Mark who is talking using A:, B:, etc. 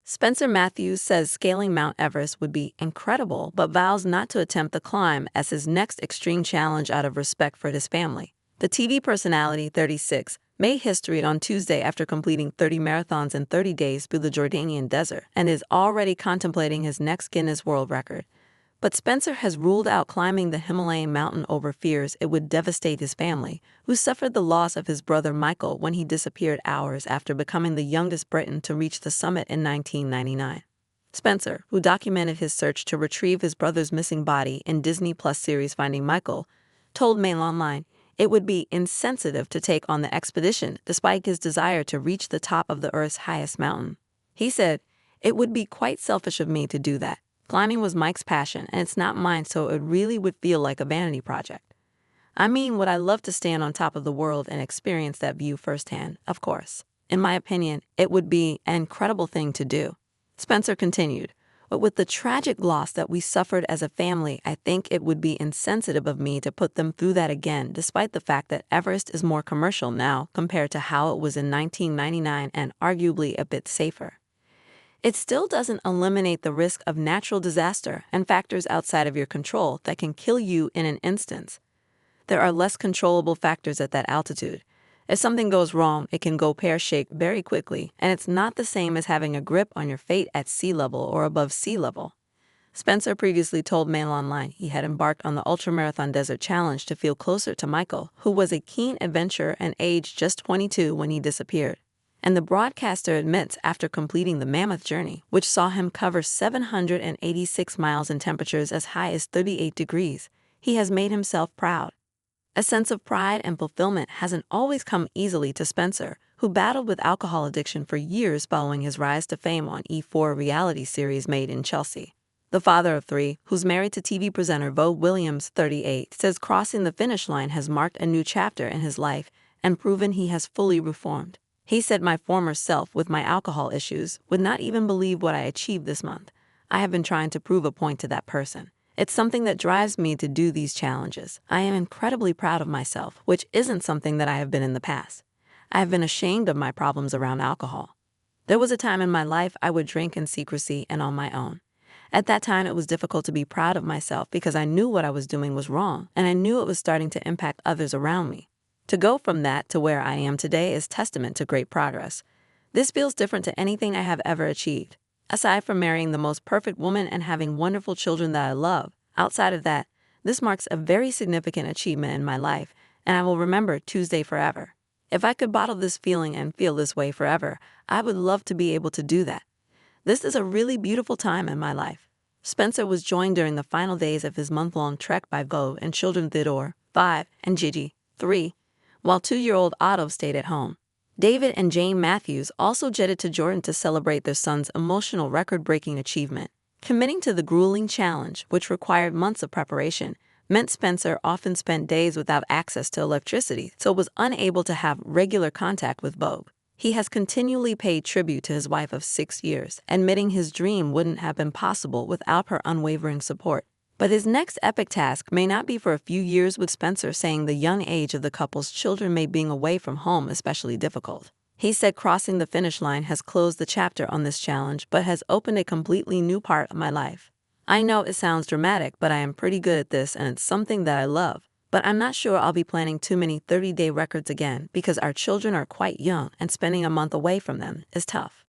A: Spencer Matthews says scaling Mount Everest would be incredible, but vows not to attempt the climb as his next extreme challenge out of respect for his family. The TV personality, 36, made history on Tuesday after completing 30 marathons in 30 days through the Jordanian desert and is already contemplating his next Guinness World Record. But Spencer has ruled out climbing the Himalayan mountain over fears it would devastate his family, who suffered the loss of his brother Michael when he disappeared hours after becoming the youngest Briton to reach the summit in 1999. Spencer, who documented his search to retrieve his brother's missing body in Disney Plus series Finding Michael, told Mail Online it would be insensitive to take on the expedition despite his desire to reach the top of the Earth's highest mountain. He said, "It would be quite selfish of me to do that. Climbing was Mike's passion, and it's not mine, so it really would feel like a vanity project. I mean, would I love to stand on top of the world and experience that view firsthand? Of course. In my opinion, it would be an incredible thing to do." Spencer continued, "But with the tragic loss that we suffered as a family, I think it would be insensitive of me to put them through that again, despite the fact that Everest is more commercial now compared to how it was in 1999 and arguably a bit safer. It still doesn't eliminate the risk of natural disaster and factors outside of your control that can kill you in an instant. There are less controllable factors at that altitude. If something goes wrong, it can go pear-shaped very quickly, and it's not the same as having a grip on your fate at sea level or above sea level." Spencer previously told Mail Online he had embarked on the ultramarathon desert challenge to feel closer to Michael, who was a keen adventurer and aged just 22 when he disappeared. And the broadcaster admits after completing the Mammoth Journey, which saw him cover 786 miles in temperatures as high as 38 degrees, he has made himself proud. A sense of pride and fulfillment hasn't always come easily to Spencer, who battled with alcohol addiction for years following his rise to fame on E4 reality series Made in Chelsea. The father of three, who's married to TV presenter Vogue Williams, 38, says crossing the finish line has marked a new chapter in his life and proven he has fully reformed. He said, "My former self, with my alcohol issues, would not even believe what I achieved this month. I have been trying to prove a point to that person. It's something that drives me to do these challenges. I am incredibly proud of myself, which isn't something that I have been in the past. I have been ashamed of my problems around alcohol. There was a time in my life I would drink in secrecy and on my own. At that time, it was difficult to be proud of myself because I knew what I was doing was wrong, and I knew it was starting to impact others around me. To go from that to where I am today is testament to great progress. This feels different to anything I have ever achieved. Aside from marrying the most perfect woman and having wonderful children that I love, outside of that, this marks a very significant achievement in my life, and I will remember Tuesday forever. If I could bottle this feeling and feel this way forever, I would love to be able to do that. This is a really beautiful time in my life." Spencer was joined during the final days of his month-long trek by Vogue and children Theodore, 5, and Gigi, 3, while 2-year-old Otto stayed at home. David and Jane Matthews also jetted to Jordan to celebrate their son's emotional record-breaking achievement. Committing to the grueling challenge, which required months of preparation, meant Spencer often spent days without access to electricity, so was unable to have regular contact with Vogue. He has continually paid tribute to his wife of 6 years, admitting his dream wouldn't have been possible without her unwavering support. But his next epic task may not be for a few years, with Spencer saying the young age of the couple's children made being away from home especially difficult. He said, "Crossing the finish line has closed the chapter on this challenge but has opened a completely new part of my life. I know it sounds dramatic, but I am pretty good at this and it's something that I love. But I'm not sure I'll be planning too many 30-day records again because our children are quite young and spending a month away from them is tough."